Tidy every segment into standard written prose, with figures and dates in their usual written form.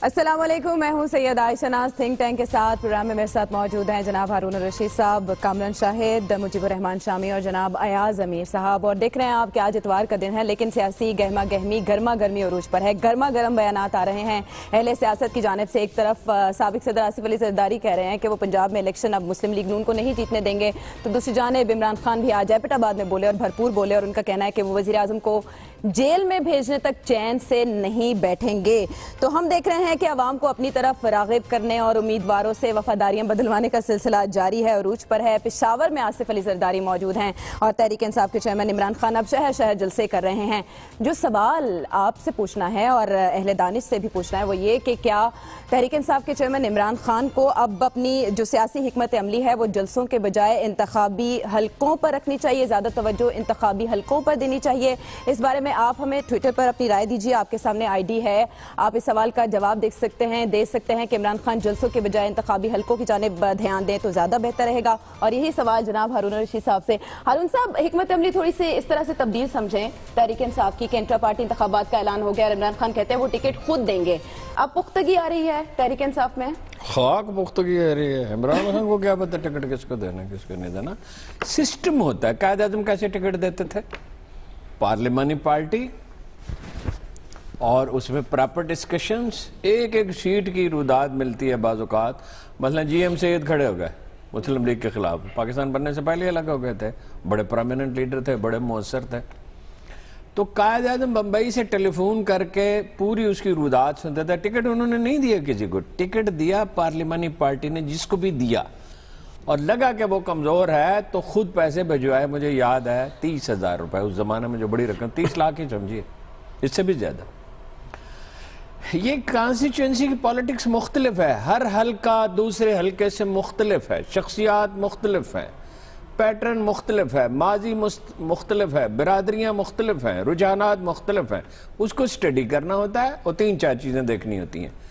السلام علیکم، میں ہوں سید عائشہ ناز تھنک ٹینک کے ساتھ پروگرام میں میرے ساتھ موجود ہیں جناب ہارون الرشید صاحب، کامران شاہد، مجیب الرحمان شامی اور جناب ایاز امیر صاحب. اور دیکھ رہے ہیں آپ کہ آج اتوار کا دن ہے لیکن سیاسی گرما گرمی عروج پر ہے. گرما گرم بیانات آ رہے ہیں اہل سیاست کی جانب سے. ایک طرف سابق صدر آصف علی زرداری کہہ رہے ہیں کہ وہ پنجاب میں الیکشن اب مسلم لیگ نون کو نہیں جیتنے دیں گے، تو دوسری جانب عمران خان بھی آج ایبٹ آباد میں بولے اور بھرپور بولے، اور ان کا کہنا ہے کہ وہ وزیر اعظم کو جیل میں بھیجنے تک چین سے نہیں بیٹھیں گے. تو ہم دیکھ رہے ہیں کہ عوام کو اپنی طرف راغب کرنے اور امیدواروں سے وفاداریاں بدلوانے کا سلسلہ جاری ہے، عروج پر ہے. پشاور میں آصف علی زرداری موجود ہیں اور تحریک انصاف کے چیئرمین عمران خان اب شہر شہر جلسے کر رہے ہیں. جو سوال آپ سے پوچھنا ہے اور اہل دانش سے بھی پوچھنا ہے وہ یہ کہ کیا تحریک انصاف کے چیئرمین عمران خان کو اب اپنی جو سیاسی حکمت عملی ہے وہ جلسوں کے بجائے انتخابی حلقوں پر رکھنی چاہیے، زیادہ توجہ انتخابی حلقوں پر دینی چاہیے؟ اس بارے میں آپ ہمیں ٹویٹر پر اپنی رائے دیجیے. آپ کے سامنے آئی ڈی ہے، آپ اس سوال کا جواب دے سکتے ہیں کہ عمران خان جلسوں کے بجائے انتخابی حلقوں کی جانب دھیان دیں تو زیادہ بہتر رہے گا. اور یہی سوال جناب ہارون الرشید صاحب سے. ہارون صاحب، حکمت عملی تھوڑی سی اس طرح سے تبدیل سمجھیں تحریک انصاف کی کہ انٹرا پارٹی انتخابات کا اعلان ہو گیا اور عمران خان کہتے ہیں وہ ٹکٹ خود دیں گے. اب پختگی آ رہی ہے تحریک انصاف میں؟ خاک پختگی آ رہی ہے. عمران خان کو کیا پتہ ٹکٹ کس کو دینا کس کو نہیں دینا. سسٹم ہوتا ہے. قائد اعظم کیسے ٹکٹ دیتے تھے؟ پارلیمانی پارٹی اور اس میں پراپر ڈسکشنز، ایک سیٹ کی روداد ملتی ہے. بعض اوقات مثلا جی ایم سید کھڑے ہو گئے مسلم لیگ کے خلاف، پاکستان بننے سے پہلے الگ ہو گئے تھے، بڑے پرامیننٹ لیڈر تھے، بڑے مؤثر تھے. تو قائد اعظم بمبئی سے ٹیلی فون کر کے پوری اس کی روداد سنتے تھے. ٹکٹ انہوں نے نہیں دیا کسی کو، ٹکٹ دیا پارلیمانی پارٹی نے جس کو بھی دیا، اور لگا کہ وہ کمزور ہے تو خود پیسے بھجوائے. مجھے یاد ہے 30,000 روپے اس زمانے میں، جو بڑی رقم، 30 لاکھ ہی سمجھیے، اس سے بھی زیادہ. یہ کانسٹیچوئنسی کی پالیٹکس مختلف ہے، ہر حلقہ دوسرے حلقے سے مختلف ہے، شخصیات مختلف ہیں، پیٹرن مختلف ہے، ماضی مختلف ہے، برادریاں مختلف ہیں، رجحانات مختلف ہیں. اس کو سٹڈی کرنا ہوتا ہے اور 3-4 چیزیں دیکھنی ہوتی ہیں.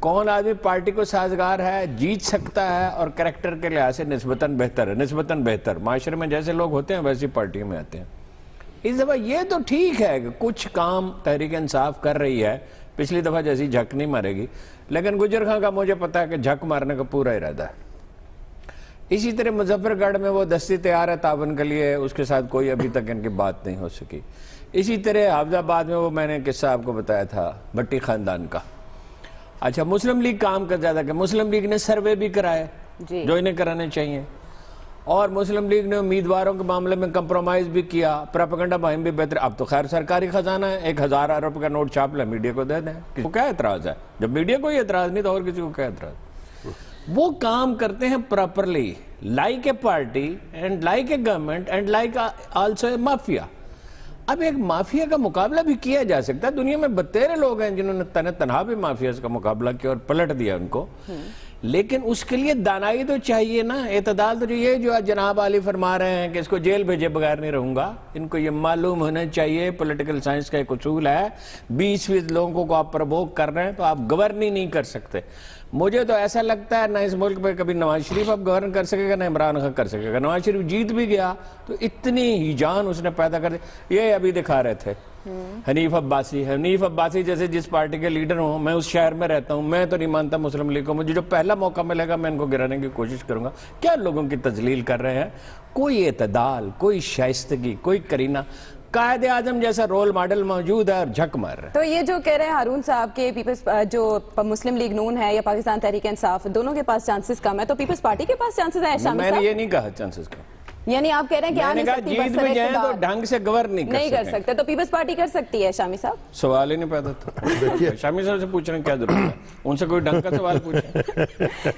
کون آدمی پارٹی کو سازگار ہے، جیت سکتا ہے اور کریکٹر کے لحاظ سے نسبتاً بہتر ہے. نسبتاً بہتر معاشرے میں جیسے لوگ ہوتے ہیں ویسی پارٹیوں میں آتے ہیں. اس دفعہ یہ تو ٹھیک ہے کہ کچھ کام تحریک انصاف کر رہی ہے، پچھلی دفعہ جیسی جھک نہیں مارے گی، لیکن گجر خان کا مجھے پتا ہے کہ جھک مارنے کا پورا ارادہ ہے. اسی طرح مظفر گڑھ میں وہ دستی تیار ہے تعاون کے لیے، اس کے ساتھ کوئی ابھی تک ان کی بات نہیں ہو سکی. اسی طرح حافظ آباد میں وہ میں نے قصہ آپ کو بتایا تھا بھٹی خاندان کا. اچھا، مسلم لیگ کام کر زیادہ کہ مسلم لیگ نے سروے بھی کرائے جو انہیں کرانے چاہیے، اور مسلم لیگ نے امیدواروں کے معاملے میں کمپرومائز بھی کیا، پروپیگنڈا مہم بھی بہتر. اب تو خیر سرکاری خزانہ ہے، 1,000 ارب کا نوٹ چھاپ لے، میڈیا کو دے دیں. کسی کو کیا اعتراض ہے؟ جب میڈیا کو ہی اعتراض نہیں تو اور کسی کو کیا اعتراض؟ وہ کام کرتے ہیں properly, like a party and like a government and like also a mafia. اب ایک مافیا کا مقابلہ بھی کیا جا سکتا ہے. دنیا میں بتیرے لوگ ہیں جنہوں نے تنہا بھی مافیاز کا مقابلہ کیا اور پلٹ دیا ان کو، لیکن اس کے لیے دانائی تو چاہیے نا، اعتدال تو. یہ جو جناب علی فرما رہے ہیں کہ اس کو جیل بھیجے بغیر نہیں رہوں گا، ان کو یہ معلوم ہونا چاہیے پولیٹیکل سائنس کا ایک اصول ہے، 20% لوگوں کو آپ پرووک کر رہے ہیں تو آپ گورن ہی نہیں کر سکتے. مجھے تو ایسا لگتا ہے نہ اس ملک پہ کبھی نواز شریف اب گورن کر سکے گا نہ عمران خان کر سکے گا. نواز شریف جیت بھی گیا تو اتنی ہیجان اس نے پیدا کر دی. یہ ابھی دکھا رہے تھے حنیف عباسی جیسے جس پارٹی کے لیڈر ہوں، میں اس شہر میں رہتا ہوں، میں تو نہیں مانتا مسلم لیگ کو. مجھے جو پہلا موقع ملے گا میں ان کو گرانے کی کوشش کروں گا. کیا لوگوں کی تذلیل کر رہے ہیں؟ کوئی اعتدال، کوئی شائستگی، کوئی کرینہ. قائد اعظم جیسا رول ماڈل موجود ہے اور جھک مار رہے ہیں. تو یہ جو کہہ رہے ہیں ہارون صاحب کے پیپلز جو مسلم لیگ نون ہے یا پاکستان تحریک انصاف، دونوں کے پاس چانسز کم ہے، تو پیپلز پارٹی کے پاس چانسز ہیں؟ شامی میں صاحب، نے یہ نہیں کہا چانسز کم. یعنی آپ کہہ رہے ہیں کہ میں نے کہا جیت بھی جائیں تو ڈھنگ سے گورن نہیں کر سکتے، تو پیپلز پارٹی کر سکتی ہے؟ شامی صاحب، سوال ہی نہیں پیدا تھا. شامی صاحب سے پوچھ رہے ہیں کیا ضرورت ہے؟ ان سے کوئی ڈھنگ کا سوال پوچھیں.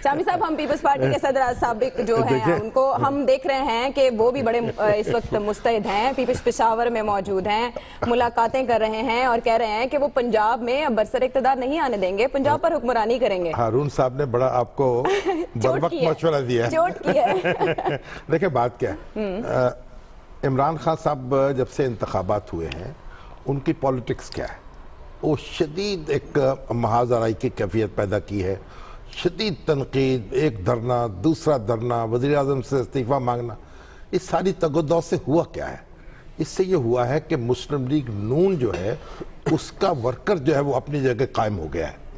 شامی صاحب، ہم پیپلز پارٹی کے صدر سابق جو ہیں ان کو ہم دیکھ رہے ہیں کہ وہ بھی بڑے اس وقت مستعد ہیں، پیپلز پشاور میں موجود ہیں، ملاقاتیں کر رہے ہیں اور کہہ رہے ہیں کہ وہ پنجاب میں برسر اقتدار نہیں آنے دیں گے، پنجاب پر حکمرانی کریں گے. ہارون صاحب نے بڑا آپ کو بروقت مشورہ دیا ہے. چوٹ کی ہے. دیکھیں بات کیا ہے، عمران خان صاحب جب سے انتخابات ہوئے ہیں ان کی پولیٹکس کیا ہے؟ وہ شدید ایک محاذ آرائی کی کیفیت پیدا کی ہے، شدید تنقید، ایک دھرنا دوسرا دھرنا، وزیر اعظم سے استعفیٰ مانگنا. اس ساری تگودو سے ہوا کیا ہے؟ اس سے یہ ہوا ہے کہ مسلم لیگ نون جو ہے اس کا ورکر جو ہے وہ اپنی جگہ قائم ہو گیا ہے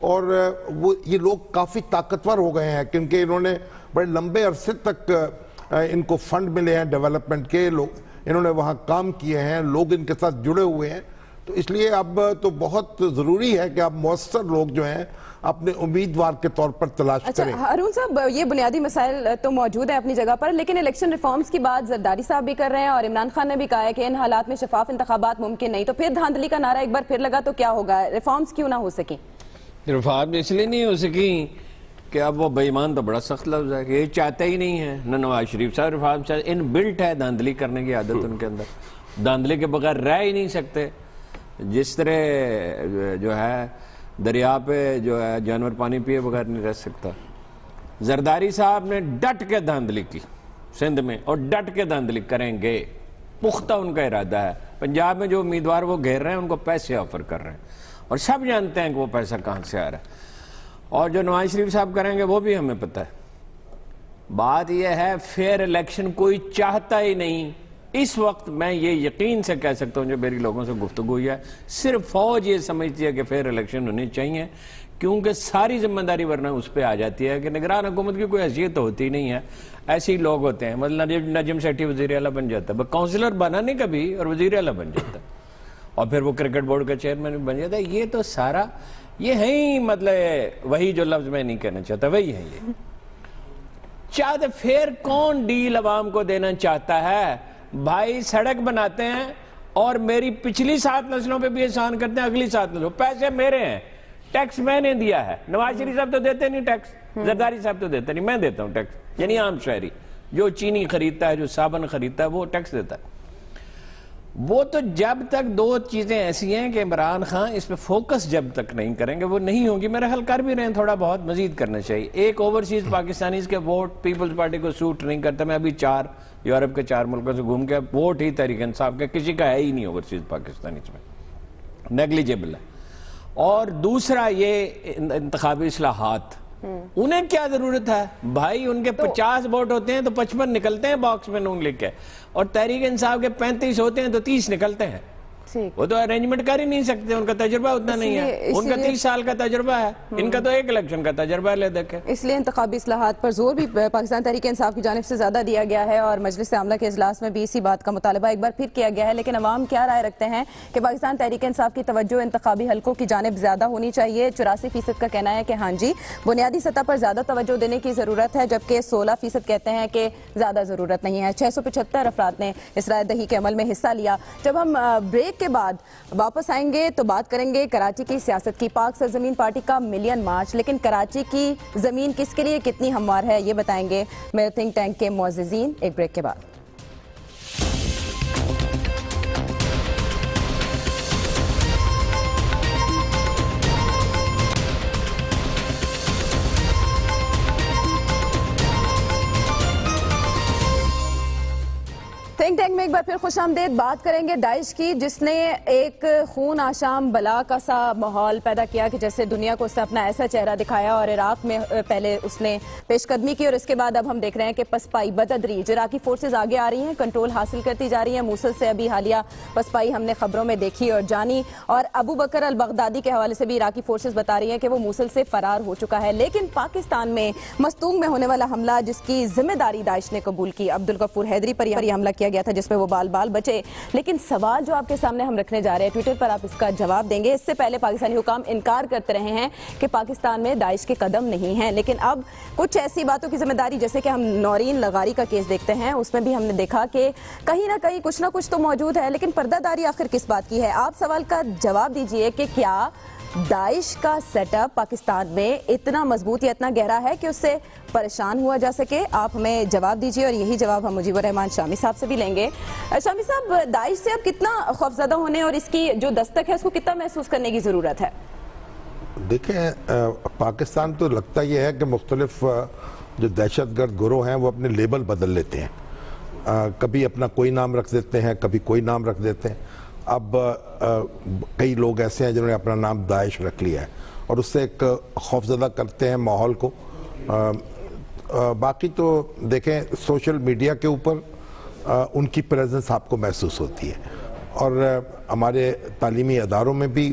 اور وہ یہ لوگ کافی طاقتور ہو گئے ہیں کیونکہ انہوں نے بڑے لمبے عرصے تک ان کو فنڈ ملے ہیں ڈیولپمنٹ کے، انہوں نے وہاں کام کیے ہیں، لوگ ان کے ساتھ جڑے ہوئے ہیں، تو اس لیے اب تو بہت ضروری ہے کہ اب مؤثر لوگ جو ہیں اپنے امیدوار کے طور پر تلاش کریں۔ ہارون صاحب، یہ بنیادی مسائل تو موجود ہیں اپنی جگہ پر، لیکن الیکشن ریفارمز کی بات زرداری صاحب بھی کر رہے ہیں اور عمران خان نے بھی کہا ہے کہ ان حالات میں شفاف انتخابات ممکن نہیں، تو پھر دھاندلی کا نعرہ ایک بار پھر لگا تو کیا ہوگا؟ ریفارمز کیوں نہ ہو سکیں؟ ریفارم اس لیے نہیں ہو سکی کہ اب وہ بے ایمان تو بڑا سخت لفظ ہے کہ یہ چاہتے ہی نہیں ہے نہ نواز شریف صاحب ریفارم چاہتے، ان بلٹ ہے دھاندلی کرنے کی عادت ان کے اندر، دھاندلی کے بغیر رہ ہی نہیں سکتے۔ جس طرح جو ہے دریا پہ جو ہے جانور پانی پیے بغیر نہیں رہ سکتا، زرداری صاحب نے ڈٹ کے دھاندلی کی سندھ میں اور ڈٹ کے دھاندلی کریں گے، پختہ ان کا ارادہ ہے۔ پنجاب میں جو امیدوار وہ گھیر رہے ہیں ان کو پیسے آفر کر رہے ہیں اور سب جانتے ہیں کہ وہ پیسہ کہاں سے آ رہا ہے، اور جو نواز شریف صاحب کریں گے وہ بھی ہمیں پتہ ہے۔ بات یہ ہے فیئر الیکشن کوئی چاہتا ہی نہیں اس وقت۔ میں یہ یقین سے کہہ سکتا ہوں جو میری لوگوں سے گفتگو ہوئی ہے، صرف فوج یہ سمجھتی ہے کہ فیئر الیکشن ہونی چاہیے، کیونکہ ساری ذمہ داری ورنہ اس پہ آ جاتی ہے کہ نگران حکومت کی کوئی حیثیت ہوتی نہیں ہے، ایسے ہی لوگ ہوتے ہیں۔ مطلب نجم سیٹھی وزیر اعلیٰ بن جاتا ہے، کونسلر بنا نہیں کبھی اور وزیر اعلیٰ بن جاتا ہے، اور پھر وہ کرکٹ بورڈ کا چیئرمین بن جاتا ہے۔ یہ تو سارا یہ ہے ہی، مطلب وہی جو لفظ میں نہیں کہنا چاہتا وہی ہے۔ یہ چاہتے پھر کون ڈیل عوام کو دینا چاہتا ہے؟ بھائی سڑک بناتے ہیں اور میری پچھلی 7 نسلوں پہ بھی احسان کرتے ہیں، اگلی 7 نسلوں، پیسے میرے ہیں، ٹیکس میں نے دیا ہے۔ نواز شریف صاحب تو دیتے نہیں ٹیکس، زرداری صاحب تو دیتے نہیں، میں دیتا ہوں ٹیکس، یعنی عام شہری جو چینی خریدتا ہے، جو صابن خریدتا ہے، وہ ٹیکس دیتا ہے۔ وہ تو جب تک دو چیزیں ایسی ہیں کہ عمران خان اس پہ فوکس جب تک نہیں کریں گے وہ نہیں ہوگی۔ میرا خیال کر بھی رہے ہیں، تھوڑا بہت مزید کرنا چاہیے۔ ایک اوورسیز پاکستانیز کے ووٹ پیپلز پارٹی کو سوٹ نہیں کرتا۔ میں ابھی 4 یورپ کے 4 ملکوں سے گھوم کے ووٹ ہی تحریک انصاف کا کسی کا ہے ہی نہیں اوورسیز پاکستانیز میں، نیگلیجیبل ہے۔ اور دوسرا یہ انتخابی اصلاحات، انہیں کیا ضرورت ہے بھائی؟ ان کے 50 ووٹ ہوتے ہیں تو 55 نکلتے ہیں باکس میں نون لکھ کے، اور تحریک انصاف کے 35 ہوتے ہیں تو 30 نکلتے ہیں۔ وہ تو ارینجمنٹ کر ہی نہیں سکتے، ان کا تجربہ اتنا نہیں ہے، ان کا 30 سال کا تجربہ ہے، ان کا تو ایک الیکشن کا تجربہ لے دیکھیں۔ اس لیے انتخابی اصلاحات پر زور بھی پاکستان تحریک انصاف کی جانب سے زیادہ دیا گیا ہے، اور مجلس عاملہ کے اجلاس میں بھی اسی بات کا مطالبہ ایک بار پھر کیا گیا ہے۔ لیکن عوام کیا رائے رکھتے ہیں کہ پاکستان تحریک انصاف کی توجہ انتخابی حلقوں کی جانب زیادہ ہونی چاہیے؟ 84% کا کہنا ہے کہ ہاں جی بنیادی سطح پر زیادہ توجہ دینے کی ضرورت ہے، جبکہ 16% کہتے ہیں کہ زیادہ ضرورت نہیں ہے۔ 675 افراد نے اس رائے دہی کے عمل میں حصہ لیا۔ جب ہم بریک کے بعد واپس آئیں گے تو بات کریں گے کراچی کی سیاست کی۔ پاک سرزمین پارٹی کا ملین مارچ، لیکن کراچی کی زمین کس کے لیے کتنی ہموار ہے یہ بتائیں گے میرے تھنک ٹینک کے معززین، ایک بریک کے بعد۔ تھنک ٹینک میں ایک بار پھر خوش آمدید۔ بات کریں گے داعش کی، جس نے ایک خون آشام بلا کا سا ماحول پیدا کیا کہ جیسے دنیا کو اس نے اپنا ایسا چہرہ دکھایا، اور عراق میں پہلے اس نے پیش قدمی کی اور اس کے بعد اب ہم دیکھ رہے ہیں کہ پسپائی بتدریج عراقی فورسز آگے آ رہی ہیں، کنٹرول حاصل کرتی جا رہی ہیں۔ موصل سے ابھی حالیہ پسپائی ہم نے خبروں میں دیکھی اور جانی، اور ابو بکر البغدادی کے حوالے سے بھی عراقی فورسز بتا رہی ہیں کہ وہ موصل سے فرار ہو چکا ہے۔ لیکن پاکستان میں مستونگ میں ہونے والا حملہ جس کی ذمہ داری داعش نے قبول کی، عبدالغفور حیدری پر یہ حملہ کیا گیا تھا جس میں وہ بال بچے۔ لیکن سوال جو آپ کے سامنے ہم رکھنے جا رہے ہیں، ٹویٹر پر آپ اس کا جواب دیں گے۔ اس سے پہلے پاکستانی حکام انکار کرتے رہے ہیں کہ پاکستان میں داعش کے قدم نہیں ہیں، لیکن اب کچھ ایسی باتوں کی ذمہ داری، جیسے کہ ہم نورین لغاری کا کیس دیکھتے ہیں، اس میں بھی ہم نے دیکھا کہ کہیں نہ کچھ تو موجود ہے، لیکن پردہ داری آخر کس بات کی ہے؟ آپ سوال کا جواب دیجئے کہ کیا داعش کا سیٹ اپ پاکستان میں اتنا مضبوط یا اتنا گہرا ہے کہ اس سے پریشان ہوا جا سکے؟ آپ ہمیں جواب دیجئے، اور یہی جواب ہم مجیب الرحمان شامی صاحب سے بھی لیں گے۔ شامی صاحب، داعش سے اب کتنا خوفزدہ ہونے اور اس کی جو دستک ہے اس کو کتنا محسوس کرنے کی ضرورت ہے؟ دیکھیں، پاکستان تو لگتا یہ ہے کہ مختلف جو دہشت گرد گروہ ہیں وہ اپنے لیبل بدل لیتے ہیں، کبھی اپنا کوئی نام رکھ دیتے ہیں، کبھی کوئی نام رکھ دیتے ہیں۔ اب کئی لوگ ایسے ہیں جنہوں نے اپنا نام داعش رکھ لیا ہے اور اس سے ایک خوفزدہ کرتے ہیں ماحول کو۔ باقی تو دیکھیں سوشل میڈیا کے اوپر ان کی پریزنس آپ کو محسوس ہوتی ہے، اور ہمارے تعلیمی اداروں میں بھی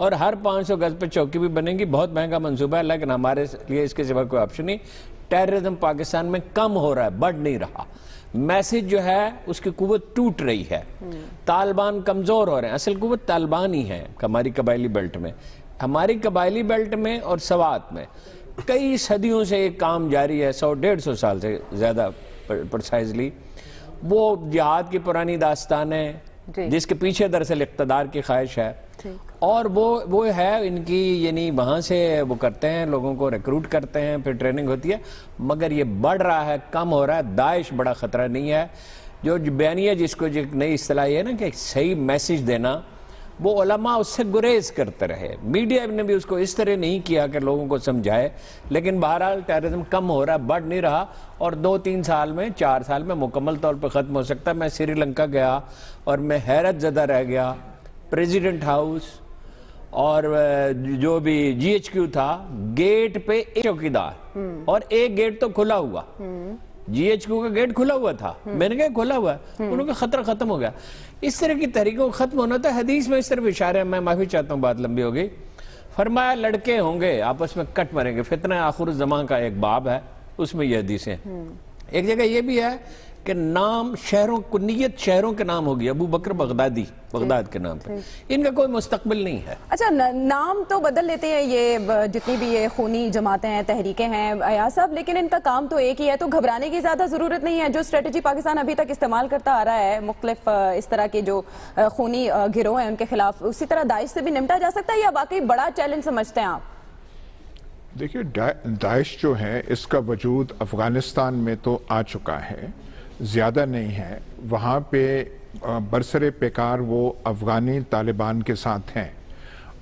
اور ہر 500 گز پہ چوکی بھی بنیں گی. بہت مہنگا منصوبہ ہے لیکن ہمارے لیے اس کے سوا کوئی آپشن نہیں. ٹیررزم پاکستان میں کم ہو رہا ہے, بڑھ نہیں رہا. میسج جو ہے اس کی قوت ٹوٹ رہی ہے. طالبان کمزور ہو رہے ہیں. اصل قوت طالبان ہی ہے ہماری قبائلی بیلٹ میں. ہماری قبائلی بیلٹ میں اور سوات میں کئی صدیوں سے ایک کام جاری ہے, 100-150 سال سے زیادہ پرسائزلی. وہ جہاد کی پرانی داستان ہے جس کے پیچھے دراصل اقتدار کی خواہش ہے, اور وہ ہے ان کی, یعنی وہاں سے وہ کرتے ہیں, لوگوں کو ریکروٹ کرتے ہیں, پھر ٹریننگ ہوتی ہے. مگر یہ بڑھ رہا ہے, کم ہو رہا ہے. داعش بڑا خطرہ نہیں ہے. جو بیانیہ جس کو جو نئی اصطلاح ہے نا کہ صحیح میسج دینا, وہ علماء اس سے گریز کرتے رہے. میڈیا نے بھی اس کو اس طرح نہیں کیا کہ لوگوں کو سمجھائے. لیکن بہرحال ٹیررزم کم ہو رہا ہے, بڑھ نہیں رہا, اور 2-3 سال میں 4 سال میں مکمل طور پہ ختم ہو سکتا ہے. میں سری لنکا گیا اور میں حیرت زدہ رہ گیا. پریزیڈنٹ ہاؤس اور جو بھی GHQ تھا, گیٹ پہ ایک چوکیدار اور ایک گیٹ تو کھلا ہوا. GHQ کا گیٹ کھلا ہوا تھا. میں نے کہا کھلا ہوا ہے, انہوں کا خطرہ ختم ہو گیا. اس طرح کی تحریکوں کو ختم ہونا تھا. حدیث میں اس طرح اشارہ ہے, میں معافی چاہتا ہوں بات لمبی ہو گئی. فرمایا لڑکے ہوں گے آپس میں کٹ مریں گے. فتنہ آخر الزمان کا ایک باب ہے, اس میں یہ حدیثیں. ایک جگہ یہ بھی ہے کہ نام شہروں کنیت شہروں کے نام ہوگی. ابو بکر بغدادی, بغداد کے نام پہ. ان کا کوئی مستقبل نہیں ہے. اچھا, نام تو بدل لیتے ہیں یہ جتنی بھی یہ خونی جماعتیں ہیں, تحریکیں ہیں ایاز صاحب, لیکن ان کا کام تو ایک ہی ہے. تو گھبرانے کی زیادہ ضرورت نہیں ہے. جو اسٹریٹجی پاکستان ابھی تک استعمال کرتا آ رہا ہے مختلف اس طرح کے جو خونی گروہ ہیں ان کے خلاف, اسی طرح داعش سے بھی نمٹا جا سکتا ہے, یا واقعی بڑا چیلنج سمجھتے ہیں آپ؟ دیکھیے, داعش جو ہے اس کا وجود افغانستان میں تو آ چکا ہے, زیادہ نہیں ہے. وہاں پہ برسر پیکار وہ افغانی طالبان کے ساتھ ہیں,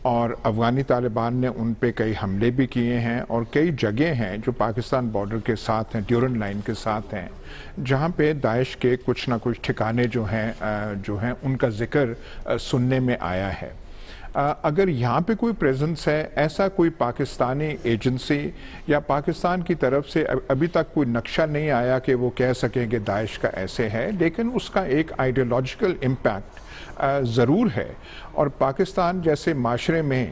اور افغانی طالبان نے ان پہ کئی حملے بھی کیے ہیں, اور کئی جگہیں ہیں جو پاکستان بارڈر کے ساتھ ہیں, ڈیورنڈ لائن کے ساتھ ہیں, جہاں پہ داعش کے کچھ نہ کچھ ٹھکانے جو ہیں ان کا ذکر سننے میں آیا ہے. اگر یہاں پہ کوئی پریزنس ہے, ایسا کوئی پاکستانی ایجنسی یا پاکستان کی طرف سے ابھی تک کوئی نقشہ نہیں آیا کہ وہ کہہ سکیں کہ داعش کا ایسے ہے, لیکن اس کا ایک آئیڈیالوجیکل امپیکٹ ضرور ہے. اور پاکستان جیسے معاشرے میں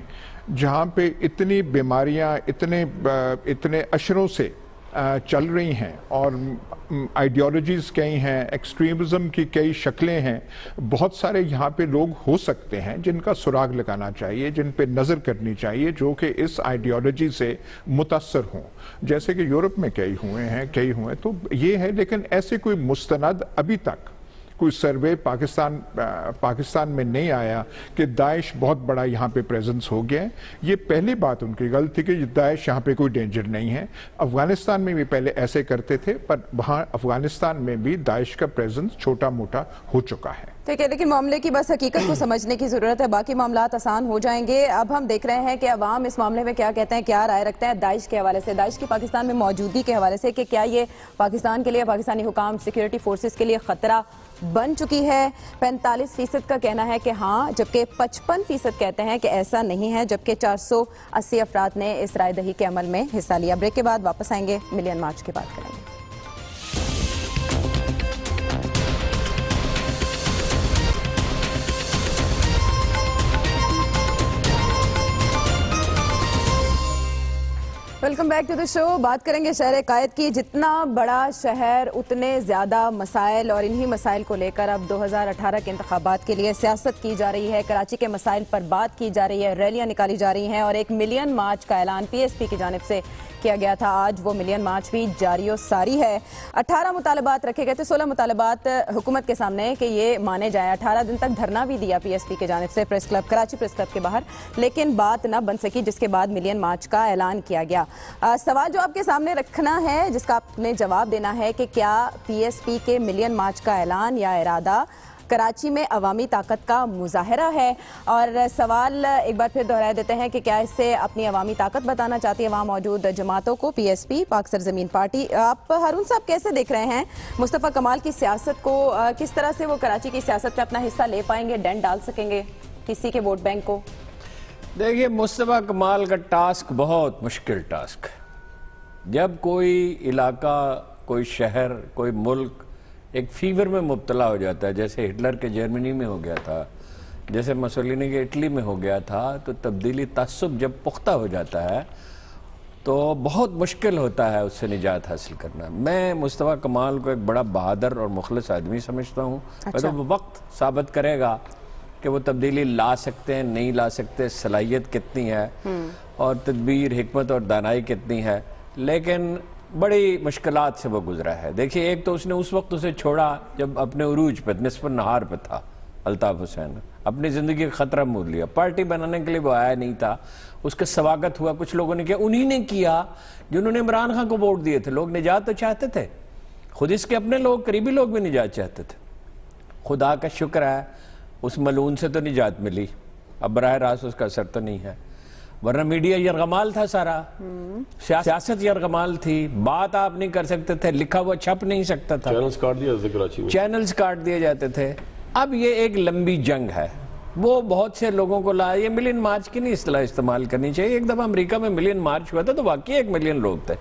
جہاں پہ اتنی بیماریاں اتنے اشروں سے چل رہی ہیں, اور آئیڈیالوجیز کئی ہیں, ایکسٹریمزم کی کئی شکلیں ہیں, بہت سارے یہاں پہ لوگ ہو سکتے ہیں جن کا سراغ لگانا چاہیے, جن پہ نظر کرنی چاہیے, جو کہ اس آئیڈیالوجی سے متاثر ہوں, جیسے کہ یورپ میں کئی ہوئے ہیں. تو یہ ہے, لیکن ایسے کوئی مستند ابھی تک کوئی سروے پاکستان میں نہیں آیا کہ داعش بہت بڑا یہاں پہ پریزنس ہو گیا ہے. یہ پہلی بات ان کی غلط تھی کہ داعش یہاں پہ کوئی ڈینجر نہیں ہے. افغانستان میں بھی پہلے ایسے کرتے تھے, پر وہاں افغانستان میں بھی داعش کا پریزنس چھوٹا موٹا ہو چکا ہے. ٹھیک ہے, لیکن معاملے کی بس حقیقت کو سمجھنے کی ضرورت ہے, باقی معاملات آسان ہو جائیں گے. اب ہم دیکھ رہے ہیں کہ عوام اس معاملے میں کیا کہتے ہیں, کیا رائے رکھتے ہیں داعش کے حوالے سے, داعش کی پاکستان میں موجودگی کے حوالے سے, کہ کیا یہ پاکستان کے لیے, پاکستانی حکام, سیکیورٹی فورسز کے لیے خطرہ بن چکی ہے. 45% کا کہنا ہے کہ ہاں, جبکہ 55% کہتے ہیں کہ ایسا نہیں ہے, جبکہ 480 افراد نے اس رائے دہی کے عمل میں حصہ لیا. بریک کے بعد واپس آئیں گے, ملین مارچ کی بات کریں گے. ویلکم بیک ٹو دی شو. بات کریں گے شہر قائد کی. جتنا بڑا شہر اتنے زیادہ مسائل, اور انہی مسائل کو لے کر اب 2018 کے انتخابات کے لیے سیاست کی جا رہی ہے. کراچی کے مسائل پر بات کی جا رہی ہے, ریلیاں نکالی جا رہی ہیں, اور ایک ملین مارچ کا اعلان PSP کی جانب سے کیا گیا تھا. آج وہ ملین مارچ بھی جاری و ساری ہے. 18 مطالبات رکھے گئے تھے, 16 مطالبات حکومت کے سامنے کہ یہ مانے جائیں. 18 دن تک دھرنا بھی دیا PSP کی جانب سے press club, Karachi press club کے باہر, لیکن بات نہ بن سکی, جس کے بعد ملین مارچ کا اعلان کیا گیا. سوال جو آپ کے سامنے رکھنا ہے, جس کا آپ نے جواب دینا ہے, کہ کیا PSP کے ملین مارچ کا اعلان یا ارادہ کراچی میں عوامی طاقت کا مظاہرہ ہے. اور سوال ایک بار پھر دہرا دیتے ہیں کہ کیا اس سے اپنی عوامی طاقت بتانا چاہتی ہے وہاں موجود جماعتوں کو PSP, پاک سرزمین پارٹی. آپ ہارون صاحب کیسے دیکھ رہے ہیں مصطفیٰ کمال کی سیاست کو, کس طرح سے وہ کراچی کی سیاست میں اپنا حصہ لے پائیں گے, ڈنڈ ڈال سکیں گے کسی کے ووٹ بینک کو؟ دیکھیے, مصطفیٰ کمال کا ٹاسک بہت مشکل ٹاسک. جب کوئی علاقہ, کوئی شہر, کوئی ملک ایک فیور میں مبتلا ہو جاتا ہے, جیسے ہٹلر کے جرمنی میں ہو گیا تھا, جیسے مسولینی کے اٹلی میں ہو گیا تھا، تو تبدیلی تعصب جب پختہ ہو جاتا ہے تو بہت مشکل ہوتا ہے اس سے نجات حاصل کرنا۔ میں مصطفیٰ کمال کو ایک بڑا بہادر اور مخلص آدمی سمجھتا ہوں۔ تو وہ وقت ثابت کرے گا کہ وہ تبدیلی لا سکتے ہیں نہیں لا سکتے، صلاحیت کتنی ہے اور تدبیر، حکمت اور دانائی کتنی ہے، لیکن بڑی مشکلات سے وہ گزرا ہے۔ دیکھیے، ایک تو اس نے اس وقت اسے چھوڑا جب اپنے عروج پہ، نصف النہار پہ تھا الطاف حسین، اپنی زندگی کا خطرہ مول لیا۔ پارٹی بنانے کے لیے وہ آیا نہیں تھا، اس کا سواگت ہوا، کچھ لوگوں نے کیا، انہی نے کیا جنہوں نے عمران خان کو ووٹ دیے تھے۔ لوگ نجات تو چاہتے تھے، خود اس کے اپنے لوگ، قریبی لوگ بھی نجات چاہتے تھے۔ خدا کا شکر ہے اس ملعون سے تو نجات ملی، اب براہ راست اس کا اثر تو نہیں ہے، ورنہ میڈیا یرغمال تھا سارا، سیاست یرغمال تھی، بات آپ نہیں کر سکتے تھے، لکھا ہوا چھپ نہیں سکتا تھا، چینلز کاٹ دیا کراچی میں، چینلز کاٹ دیے جاتے تھے۔ اب یہ ایک لمبی جنگ ہے، وہ بہت سے لوگوں کو لا، یہ ملین مارچ کی نہیں اصطلاح استعمال کرنی چاہیے۔ ایک دفعہ امریکہ میں ملین مارچ ہوا تھا تو واقعی 1 ملین لوگ تھے،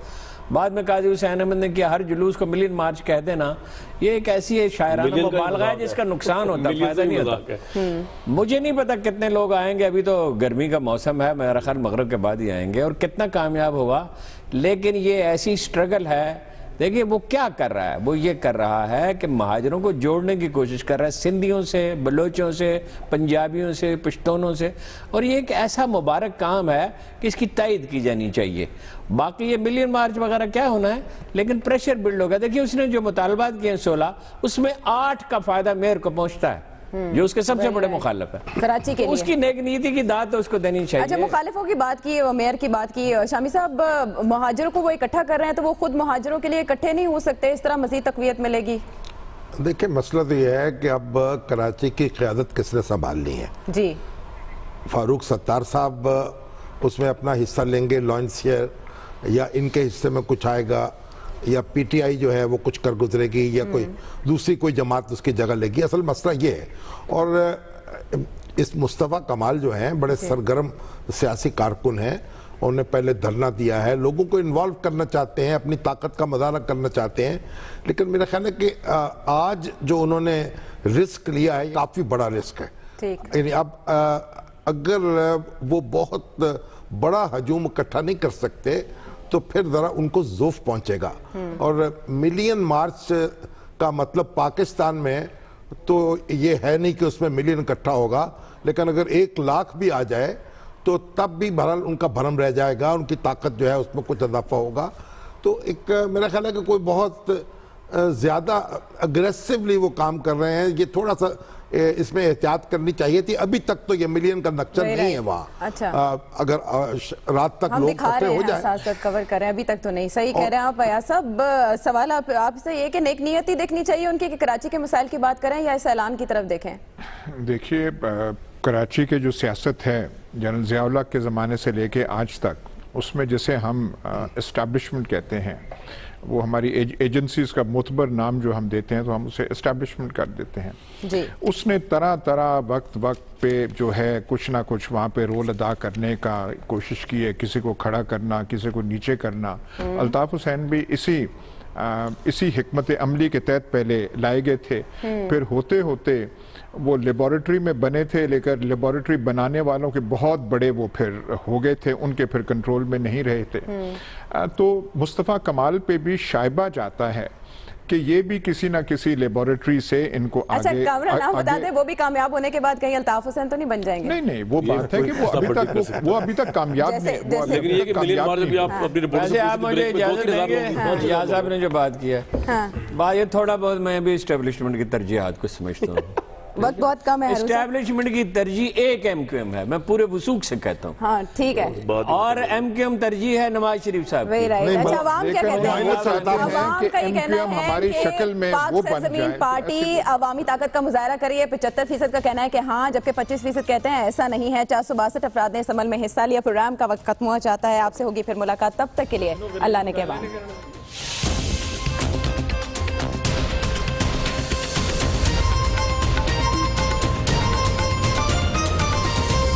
بعد میں قاضی حسین احمد نے کیا ہر جلوس کو ملین مارچ کہہ دینا، یہ ایک ایسی شاعرانہ مبالغہ ہے جس کا نقصان ہوتا ہے، فائدہ نہیں ہوتا۔ مجھے نہیں پتا کتنے لوگ آئیں گے، ابھی تو گرمی کا موسم ہے، میرا خیال مغرب کے بعد ہی آئیں گے، اور کتنا کامیاب ہوگا، لیکن یہ ایسی سٹرگل ہے۔ دیکھیے وہ کیا کر رہا ہے، وہ یہ کر رہا ہے کہ مہاجروں کو جوڑنے کی کوشش کر رہا ہے، سندھیوں سے، بلوچوں سے، پنجابیوں سے، پشتونوں سے، اور یہ ایک ایسا مبارک کام ہے کہ اس کی تائید کی جانی چاہیے۔ باقی یہ ملین مارچ وغیرہ کیا ہونا ہے، لیکن پریشر بلڈ ہوگا۔ دیکھیے اس نے جو مطالبات کیے ہیں 16، اس میں 8 کا فائدہ میئر کو پہنچتا ہے جو اس کے سب سے بڑے مخالف ہے کراچی کے لیے۔ اس کی نیک نیتی کی داد تو اس کو دینی چاہیے۔ اچھا، مخالفوں کی بات کی، میئر کی بات کی، شامی صاحب مہاجروں کو وہ اکٹھا کر رہے ہیں تو وہ خود مہاجروں کے لیے اکٹھے نہیں ہو سکتے، اس طرح مزید تقویت ملے گی؟ دیکھیں مسئلہ تو یہ ہے کہ اب کراچی کی قیادت کس نے سنبھالنی ہے۔ جی، فاروق ستار صاحب اس میں اپنا حصہ لیں گے، لانسیئر، یا ان کے حصے میں کچھ آئے گا، یا پی ٹی آئی جو ہے وہ کچھ کر گزرے گی، یا کوئی دوسری کوئی جماعت اس کی جگہ لے گی۔ اصل مسئلہ یہ ہے، اور اس مصطفیٰ کمال جو ہیں بڑے سرگرم سیاسی کارکن ہیں، انہوں نے پہلے دھرنا دیا ہے، لوگوں کو انوالو کرنا چاہتے ہیں، اپنی طاقت کا مظاہرہ کرنا چاہتے ہیں، لیکن میرا خیال ہے کہ آج جو انہوں نے رسک لیا ہے کافی بڑا رسک ہے۔ یعنی اب اگر وہ بہت بڑا ہجوم اکٹھا نہیں کر سکتے تو پھر ذرا ان کو ضعف پہنچے گا۔ اور ملین مارچ کا مطلب پاکستان میں تو یہ ہے نہیں کہ اس میں ملین اکٹھا ہوگا، لیکن اگر 1 لاکھ بھی آ جائے تو تب بھی بہرحال ان کا بھرم رہ جائے گا، ان کی طاقت جو ہے اس میں کچھ اضافہ ہوگا۔ تو ایک میرا خیال ہے کہ کوئی بہت زیادہ اگریسیولی وہ کام کر رہے ہیں، یہ تھوڑا سا اس میں احتیاط کرنی چاہیے تھی۔ ابھی تک تو یہ ملین کا نقشہ نہیں ہے وہاں، اگر رات تک لوگ اکٹھے ہو جائیں۔ ساتھ ساتھ کور کریں، ابھی تک تو نہیں۔ صحیح کہہ رہے ہیں آپ ایاز صاحب۔ سوال آپ سے یہ کہ نیک نیتی دیکھنی چاہیے ان کی کہ کراچی کے مسائل کی بات کریں یا اس اعلان کی طرف دیکھیں؟ دیکھیے کراچی کے جو سیاست ہے جنرل ضیاء الحق کے زمانے سے لے کے آج تک، اس میں جسے ہم اسٹیبلشمنٹ کہتے ہیں، وہ ہماری ایجنسیز کا معتبر نام جو ہم دیتے ہیں تو ہم اسے اسٹیبلشمنٹ کر دیتے ہیں جی۔ اس نے طرح طرح وقت پہ جو ہے کچھ نہ کچھ وہاں پہ رول ادا کرنے کا کوشش کی ہے، کسی کو کھڑا کرنا، کسی کو نیچے کرنا۔ الطاف حسین بھی اسی حکمت عملی کے تحت پہلے لائے گئے تھے، پھر ہوتے ہوتے وہ لیبارٹری میں بنے تھے، لیکن لیبارٹری بنانے والوں کے بہت بڑے وہ پھر ہو گئے تھے، ان کے پھر کنٹرول میں نہیں رہے تھے۔ تو مصطفیٰ کمال پہ بھی شائبہ جاتا ہے کہ یہ بھی کسی نہ کسی لیبارٹری سے ان کو آگے... اچھا کامران نام بتا دیں، وہ بھی کامیاب ہونے کے بعد کہیں الطاف حسین تو نہیں بن جائیں گے؟ نہیں، وہ بات ہے کہ وہ ابھی تک کامیاب نہیں۔ لیکن یہ کہ ملین مارچ بھی آپ اپنی رپورٹ سے آپ مجھے اجازت دیں گے، ریاض صاحب نے جو بات کی ہے، بات یہ تھوڑا بہت میں بھی اسٹیبلشمنٹ کی ترجیحات کو سمجھتا ہوں۔ وقت بہت کم ہے۔ اسٹیبلشمنٹ کی ترجیح ایک ایم کیو ایم ہے، میں پورے وثوق سے کہتا ہوں۔ ہاں ٹھیک ہے، اور ایم کیو ایم ترجیح ہے نواز شریف صاحب کی۔ اچھا عوام کیا کہتے ہیں؟ عوام کا یہ کہنا ہے کہ پاک سرزمین پارٹی عوامی طاقت کا مظاہرہ کری ہے، 75% کا کہنا ہے کہ ہاں، جبکہ 25% کہتے ہیں ایسا نہیں ہے۔ 462 افراد نے اس عمل میں حصہ لیا۔ پروگرام کا وقت ختم ہوا چاہتا ہے، آپ سے ہوگی پھر ملاقات، تب تک کے لیے اللہ نے کہا۔